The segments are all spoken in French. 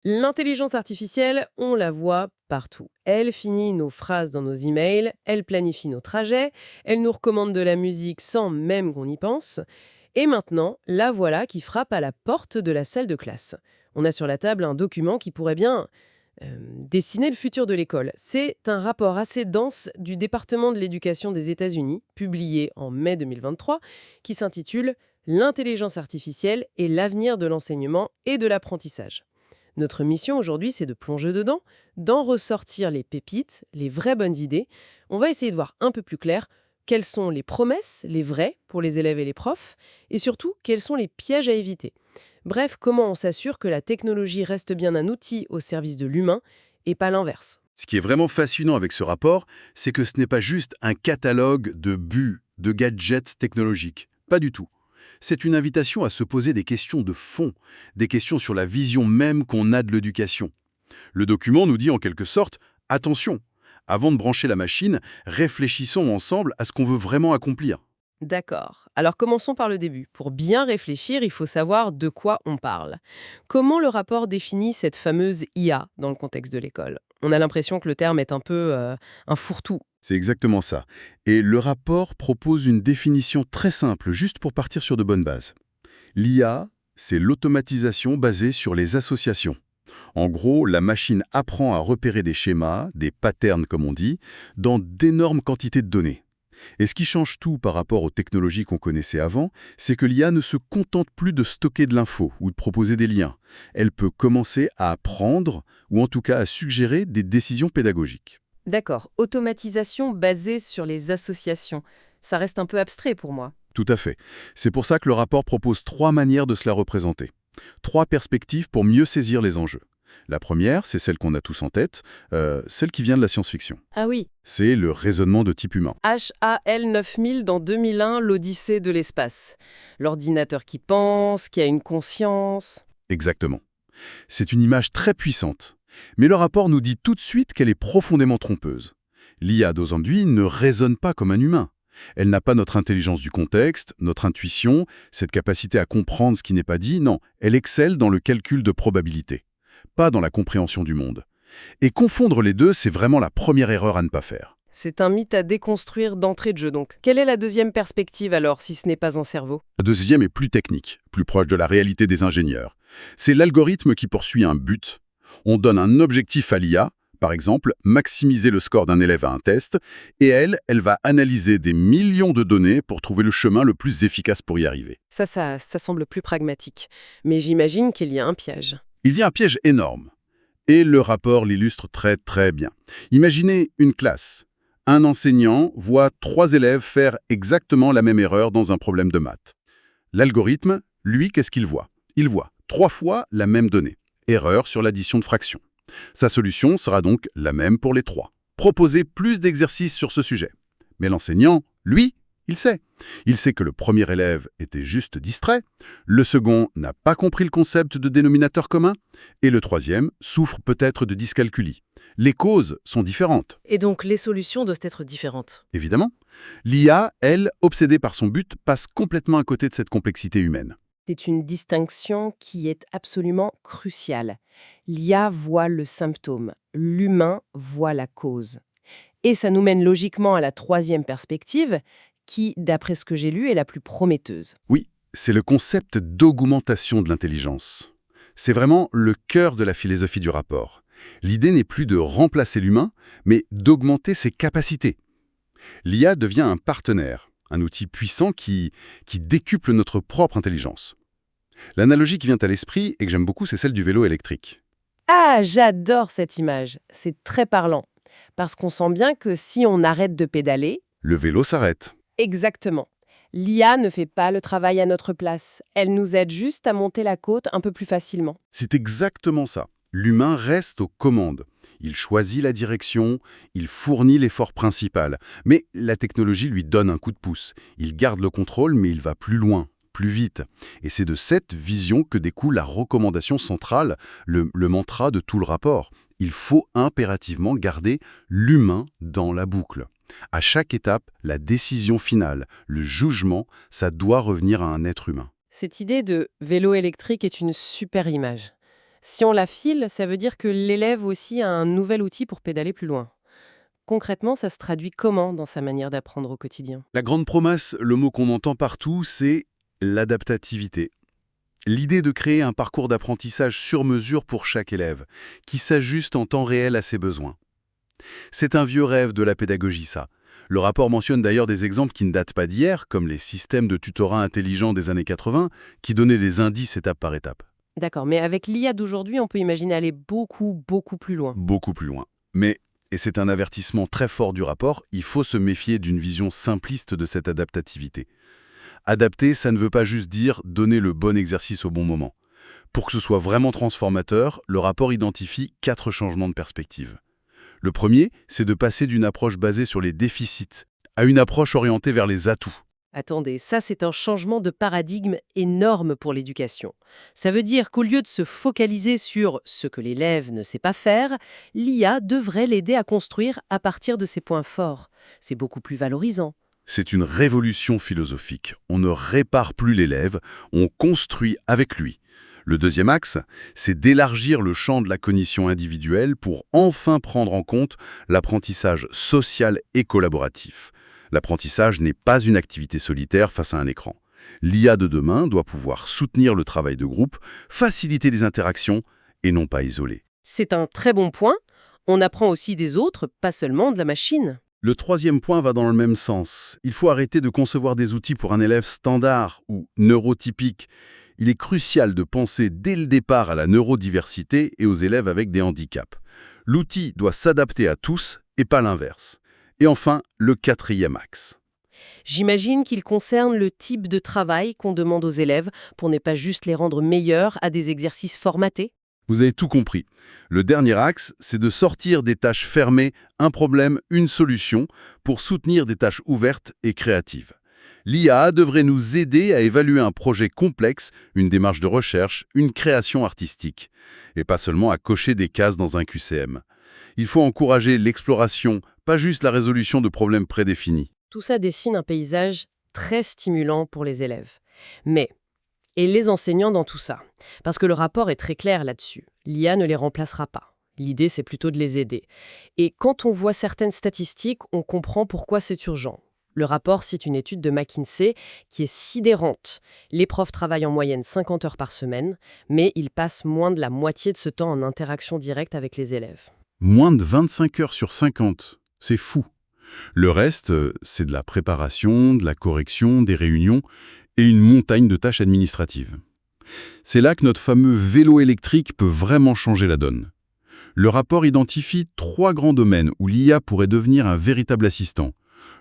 L'intelligence artificielle, on la voit partout. Elle finit nos phrases dans nos emails, elle planifie nos trajets, elle nous recommande de la musique sans même qu'on y pense. Et maintenant, la voilà qui frappe à la porte de la salle de classe. On a sur la table un document qui pourrait bien dessiner le futur de l'école. C'est un rapport assez dense du département de l'éducation des États-Unis, publié en mai 2023, qui s'intitule L'intelligence artificielle et l'avenir de l'enseignement et de l'apprentissage. Notre mission aujourd'hui, c'est de plonger dedans, d'en ressortir les pépites, les vraies bonnes idées. On va essayer de voir un peu plus clair quelles sont les promesses, les vraies, pour les élèves et les profs, et surtout, quels sont les pièges à éviter. Bref, comment on s'assure que la technologie reste bien un outil au service de l'humain et pas l'inverse. Ce qui est vraiment fascinant avec ce rapport, c'est que ce n'est pas juste un catalogue de buts, de gadgets technologiques. Pas du tout. C'est une invitation à se poser des questions de fond, des questions sur la vision même qu'on a de l'éducation. Le document nous dit en quelque sorte « Attention, avant de brancher la machine, réfléchissons ensemble à ce qu'on veut vraiment accomplir ». D'accord. Alors commençons par le début. Pour bien réfléchir, il faut savoir de quoi on parle. Comment le rapport définit cette fameuse IA dans le contexte de l'école? On a l'impression que le terme est un peu un fourre-tout. C'est exactement ça. Et le rapport propose une définition très simple, juste pour partir sur de bonnes bases. L'IA, c'est l'automatisation basée sur les associations. En gros, la machine apprend à repérer des schémas, des patterns comme on dit, dans d'énormes quantités de données. Et ce qui change tout par rapport aux technologies qu'on connaissait avant, c'est que l'IA ne se contente plus de stocker de l'info ou de proposer des liens. Elle peut commencer à apprendre, ou en tout cas à suggérer des décisions pédagogiques. D'accord. Automatisation basée sur les associations. Ça reste un peu abstrait pour moi. Tout à fait. C'est pour ça que le rapport propose 3 manières de se la représenter. 3 perspectives pour mieux saisir les enjeux. La première, c'est celle qu'on a tous en tête, celle qui vient de la science-fiction. Ah oui. C'est le raisonnement de type humain. HAL 9000 dans 2001, l'Odyssée de l'espace. L'ordinateur qui pense, qui a une conscience. Exactement. C'est une image très puissante. Mais le rapport nous dit tout de suite qu'elle est profondément trompeuse. L'IA d'aujourd'hui ne raisonne pas comme un humain. Elle n'a pas notre intelligence du contexte, notre intuition, cette capacité à comprendre ce qui n'est pas dit. Non, elle excelle dans le calcul de probabilité, pas dans la compréhension du monde. Et confondre les deux, c'est vraiment la première erreur à ne pas faire. C'est un mythe à déconstruire d'entrée de jeu donc. Quelle est la deuxième perspective alors, si ce n'est pas un cerveau? La deuxième est plus technique, plus proche de la réalité des ingénieurs. C'est l'algorithme qui poursuit un but. On donne un objectif à l'IA, par exemple, maximiser le score d'un élève à un test, et elle va analyser des millions de données pour trouver le chemin le plus efficace pour y arriver. Ça semble plus pragmatique. Mais j'imagine qu'il y a un piège. Il y a un piège énorme. Et le rapport l'illustre très très bien. Imaginez une classe. Un enseignant voit 3 élèves faire exactement la même erreur dans un problème de maths. L'algorithme, lui, qu'est-ce qu'il voit? Il voit 3 fois la même donnée. Erreur sur l'addition de fractions. Sa solution sera donc la même pour les 3. Proposer plus d'exercices sur ce sujet. Mais l'enseignant, lui, il sait. Il sait que le premier élève était juste distrait, le second n'a pas compris le concept de dénominateur commun, et le troisième souffre peut-être de dyscalculie. Les causes sont différentes. Et donc les solutions doivent être différentes. Évidemment, l'IA, elle, obsédée par son but, passe complètement à côté de cette complexité humaine. C'est une distinction qui est absolument cruciale. L'IA voit le symptôme, l'humain voit la cause. Et ça nous mène logiquement à la troisième perspective, qui, d'après ce que j'ai lu, est la plus prometteuse. Oui, c'est le concept d'augmentation de l'intelligence. C'est vraiment le cœur de la philosophie du rapport. L'idée n'est plus de remplacer l'humain, mais d'augmenter ses capacités. L'IA devient un partenaire, un outil puissant qui décuple notre propre intelligence. L'analogie qui vient à l'esprit, et que j'aime beaucoup, c'est celle du vélo électrique. Ah, j'adore cette image. C'est très parlant. Parce qu'on sent bien que si on arrête de pédaler, Le vélo s'arrête. exactement. L'IA ne fait pas le travail à notre place. Elle nous aide juste à monter la côte un peu plus facilement. C'est exactement ça. L'humain reste aux commandes. Il choisit la direction, il fournit l'effort principal. Mais la technologie lui donne un coup de pouce. Il garde le contrôle, mais il va plus loin, plus vite. Et c'est de cette vision que découle la recommandation centrale, le mantra de tout le rapport. Il faut impérativement garder l'humain dans la boucle. À chaque étape, la décision finale, le jugement, ça doit revenir à un être humain. Cette idée de vélo électrique est une super image. Si on la file, ça veut dire que l'élève aussi a un nouvel outil pour pédaler plus loin. Concrètement, ça se traduit comment dans sa manière d'apprendre au quotidien? La grande promesse, le mot qu'on entend partout, c'est l'adaptativité. L'idée de créer un parcours d'apprentissage sur mesure pour chaque élève, qui s'ajuste en temps réel à ses besoins. C'est un vieux rêve de la pédagogie, ça. Le rapport mentionne d'ailleurs des exemples qui ne datent pas d'hier, comme les systèmes de tutorat intelligents des années 80, qui donnaient des indices étape par étape. D'accord, mais avec l'IA d'aujourd'hui, on peut imaginer aller beaucoup, beaucoup plus loin. Beaucoup plus loin. Mais, et c'est un avertissement très fort du rapport, il faut se méfier d'une vision simpliste de cette adaptativité. Adapter, ça ne veut pas juste dire donner le bon exercice au bon moment. Pour que ce soit vraiment transformateur, le rapport identifie 4 changements de perspective. Le premier, c'est de passer d'une approche basée sur les déficits à une approche orientée vers les atouts. Attendez, ça c'est un changement de paradigme énorme pour l'éducation. Ça veut dire qu'au lieu de se focaliser sur ce que l'élève ne sait pas faire, l'IA devrait l'aider à construire à partir de ses points forts. C'est beaucoup plus valorisant. C'est une révolution philosophique. On ne répare plus l'élève, on construit avec lui. Le deuxième axe, c'est d'élargir le champ de la cognition individuelle pour enfin prendre en compte l'apprentissage social et collaboratif. L'apprentissage n'est pas une activité solitaire face à un écran. L'IA de demain doit pouvoir soutenir le travail de groupe, faciliter les interactions et non pas isoler. C'est un très bon point. On apprend aussi des autres, pas seulement de la machine. Le troisième point va dans le même sens. Il faut arrêter de concevoir des outils pour un élève standard ou neurotypique. Il est crucial de penser dès le départ à la neurodiversité et aux élèves avec des handicaps. L'outil doit s'adapter à tous et pas l'inverse. Et enfin, le quatrième axe. J'imagine qu'il concerne le type de travail qu'on demande aux élèves pour ne pas juste les rendre meilleurs à des exercices formatés. Vous avez tout compris. Le dernier axe, c'est de sortir des tâches fermées, un problème, une solution, pour soutenir des tâches ouvertes et créatives. L'IA devrait nous aider à évaluer un projet complexe, une démarche de recherche, une création artistique, et pas seulement à cocher des cases dans un QCM. Il faut encourager l'exploration, pas juste la résolution de problèmes prédéfinis. Tout ça dessine un paysage très stimulant pour les élèves. Mais, et les enseignants dans tout ça? Parce que le rapport est très clair là-dessus. L'IA ne les remplacera pas. L'idée, c'est plutôt de les aider. Et quand on voit certaines statistiques, on comprend pourquoi c'est urgent. Le rapport cite une étude de McKinsey qui est sidérante. Les profs travaillent en moyenne 50 heures par semaine, mais ils passent moins de la moitié de ce temps en interaction directe avec les élèves. Moins de 25 heures sur 50, c'est fou. Le reste, c'est de la préparation, de la correction, des réunions et une montagne de tâches administratives. C'est là que notre fameux vélo électrique peut vraiment changer la donne. Le rapport identifie 3 grands domaines où l'IA pourrait devenir un véritable assistant.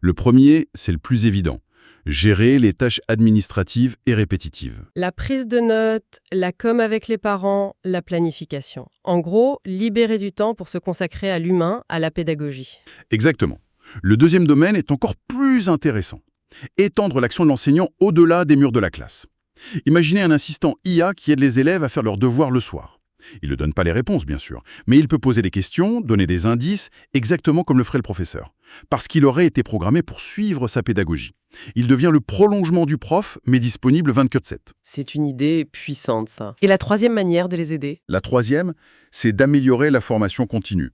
Le premier, c'est le plus évident. Gérer les tâches administratives et répétitives. La prise de notes, la com avec les parents, la planification. En gros, libérer du temps pour se consacrer à l'humain, à la pédagogie. Exactement. Le deuxième domaine est encore plus intéressant. Étendre l'action de l'enseignant au-delà des murs de la classe. Imaginez un assistant IA qui aide les élèves à faire leurs devoirs le soir. Il ne donne pas les réponses, bien sûr, mais il peut poser des questions, donner des indices, exactement comme le ferait le professeur. Parce qu'il aurait été programmé pour suivre sa pédagogie. Il devient le prolongement du prof, mais disponible 24/7. C'est une idée puissante, ça. Et la troisième manière de les aider? La troisième, c'est d'améliorer la formation continue.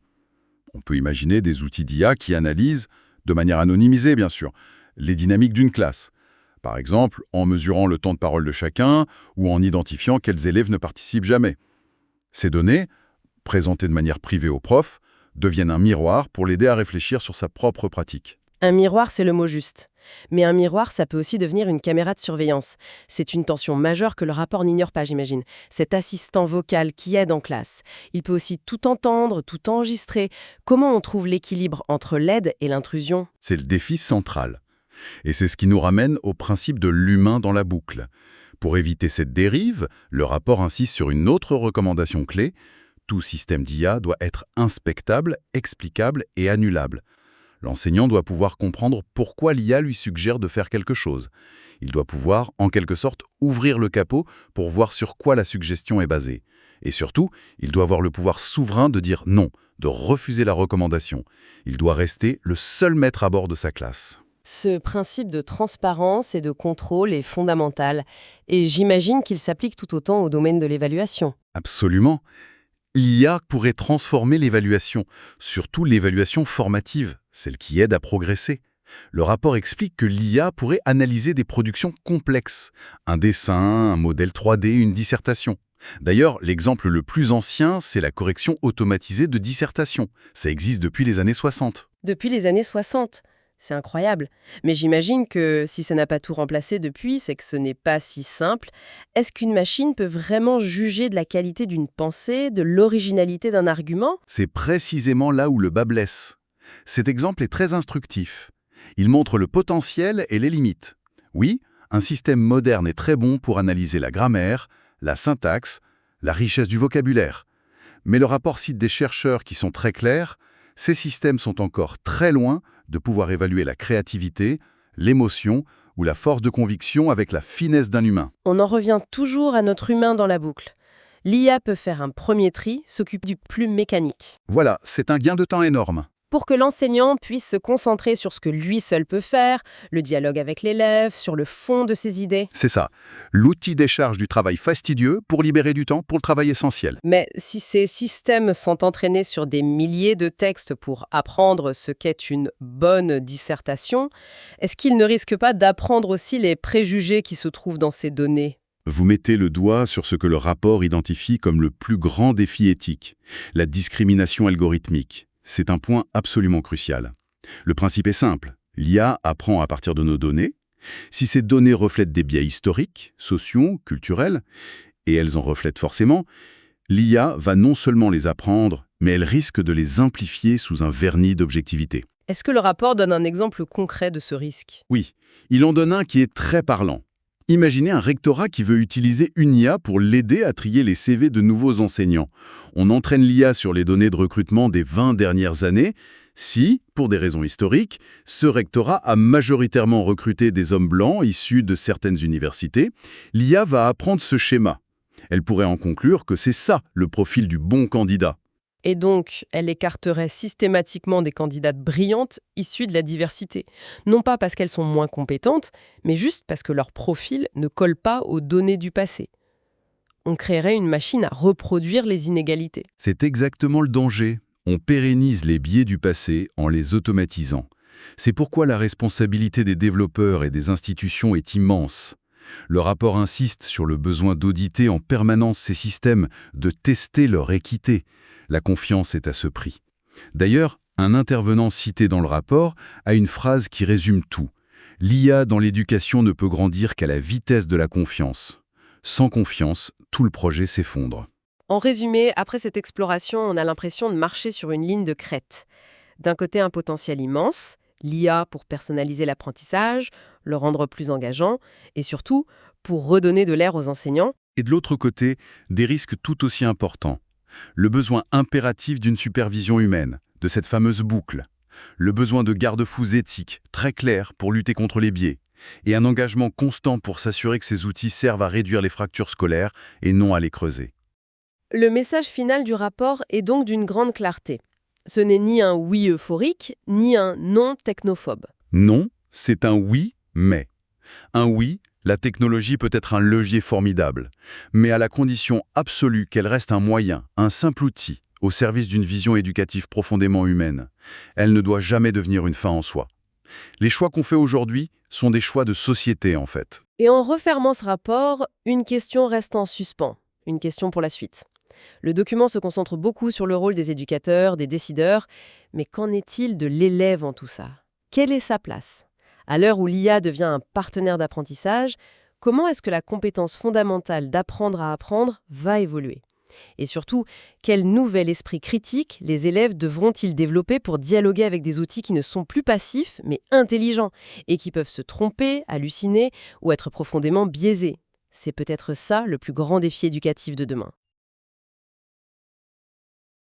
On peut imaginer des outils d'IA qui analysent, de manière anonymisée bien sûr, les dynamiques d'une classe. Par exemple, en mesurant le temps de parole de chacun ou en identifiant quels élèves ne participent jamais. Ces données, présentées de manière privée au prof, deviennent un miroir pour l'aider à réfléchir sur sa propre pratique. Un miroir, c'est le mot juste. Mais un miroir, ça peut aussi devenir une caméra de surveillance. C'est une tension majeure que le rapport n'ignore pas, j'imagine. Cet assistant vocal qui aide en classe. Il peut aussi tout entendre, tout enregistrer. Comment on trouve l'équilibre entre l'aide et l'intrusion? C'est le défi central. Et c'est ce qui nous ramène au principe de l'humain dans la boucle. Pour éviter cette dérive, le rapport insiste sur une autre recommandation clé. Tout système d'IA doit être inspectable, explicable et annulable. L'enseignant doit pouvoir comprendre pourquoi l'IA lui suggère de faire quelque chose. Il doit pouvoir, en quelque sorte, ouvrir le capot pour voir sur quoi la suggestion est basée. Et surtout, il doit avoir le pouvoir souverain de dire non, de refuser la recommandation. Il doit rester le seul maître à bord de sa classe. Ce principe de transparence et de contrôle est fondamental, et j'imagine qu'il s'applique tout autant au domaine de l'évaluation. Absolument. L'IA pourrait transformer l'évaluation, surtout l'évaluation formative, celle qui aide à progresser. Le rapport explique que l'IA pourrait analyser des productions complexes, un dessin, un modèle 3D, une dissertation. D'ailleurs, l'exemple le plus ancien, c'est la correction automatisée de dissertation. Ça existe depuis les années 60. Depuis les années 60. C'est incroyable. Mais j'imagine que si ça n'a pas tout remplacé depuis, c'est que ce n'est pas si simple. Est-ce qu'une machine peut vraiment juger de la qualité d'une pensée, de l'originalité d'un argument? C'est précisément là où le bas blesse. Cet exemple est très instructif. Il montre le potentiel et les limites. Oui, un système moderne est très bon pour analyser la grammaire, la syntaxe, la richesse du vocabulaire. Mais le rapport cite des chercheurs qui sont très clairs. Ces systèmes sont encore très loin de pouvoir évaluer la créativité, l'émotion ou la force de conviction avec la finesse d'un humain. On en revient toujours à notre humain dans la boucle. L'IA peut faire un premier tri, s'occupe du plus mécanique. Voilà, c'est un gain de temps énorme. Pour que l'enseignant puisse se concentrer sur ce que lui seul peut faire, le dialogue avec l'élève, sur le fond de ses idées. C'est ça. L'outil décharge du travail fastidieux pour libérer du temps pour le travail essentiel. Mais si ces systèmes sont entraînés sur des milliers de textes pour apprendre ce qu'est une bonne dissertation, est-ce qu'ils ne risquent pas d'apprendre aussi les préjugés qui se trouvent dans ces données? Vous mettez le doigt sur ce que le rapport identifie comme le plus grand défi éthique, la discrimination algorithmique. C'est un point absolument crucial. Le principe est simple. L'IA apprend à partir de nos données. Si ces données reflètent des biais historiques, sociaux, culturels, et elles en reflètent forcément, l'IA va non seulement les apprendre, mais elle risque de les amplifier sous un vernis d'objectivité. Est-ce que le rapport donne un exemple concret de ce risque? Oui, il en donne un qui est très parlant. Imaginez un rectorat qui veut utiliser une IA pour l'aider à trier les CV de nouveaux enseignants. On entraîne l'IA sur les données de recrutement des 20 dernières années. Si, pour des raisons historiques, ce rectorat a majoritairement recruté des hommes blancs issus de certaines universités, l'IA va apprendre ce schéma. Elle pourrait en conclure que c'est ça le profil du bon candidat. Et donc, elle écarterait systématiquement des candidates brillantes issues de la diversité. Non pas parce qu'elles sont moins compétentes, mais juste parce que leur profil ne colle pas aux données du passé. On créerait une machine à reproduire les inégalités. C'est exactement le danger. On pérennise les biais du passé en les automatisant. C'est pourquoi la responsabilité des développeurs et des institutions est immense. Le rapport insiste sur le besoin d'auditer en permanence ces systèmes, de tester leur équité. La confiance est à ce prix. D'ailleurs, un intervenant cité dans le rapport a une phrase qui résume tout. L'IA dans l'éducation ne peut grandir qu'à la vitesse de la confiance. Sans confiance, tout le projet s'effondre. En résumé, après cette exploration, on a l'impression de marcher sur une ligne de crête. D'un côté, un potentiel immense, l'IA pour personnaliser l'apprentissage, le rendre plus engageant, et surtout, pour redonner de l'air aux enseignants. Et de l'autre côté, des risques tout aussi importants. Le besoin impératif d'une supervision humaine, de cette fameuse boucle. Le besoin de garde-fous éthiques, très clairs pour lutter contre les biais. Et un engagement constant pour s'assurer que ces outils servent à réduire les fractures scolaires et non à les creuser. Le message final du rapport est donc d'une grande clarté. Ce n'est ni un oui euphorique, ni un non technophobe. Non, c'est un oui, mais. Un oui, la technologie peut être un levier formidable, mais à la condition absolue qu'elle reste un moyen, un simple outil, au service d'une vision éducative profondément humaine. Elle ne doit jamais devenir une fin en soi. Les choix qu'on fait aujourd'hui sont des choix de société, en fait. Et en refermant ce rapport, une question reste en suspens, une question pour la suite. Le document se concentre beaucoup sur le rôle des éducateurs, des décideurs, mais qu'en est-il de l'élève en tout ça? Quelle est sa place? À l'heure où l'IA devient un partenaire d'apprentissage, comment est-ce que la compétence fondamentale d'apprendre à apprendre va évoluer? Et surtout, quel nouvel esprit critique les élèves devront-ils développer pour dialoguer avec des outils qui ne sont plus passifs, mais intelligents, et qui peuvent se tromper, halluciner ou être profondément biaisés? C'est peut-être ça le plus grand défi éducatif de demain.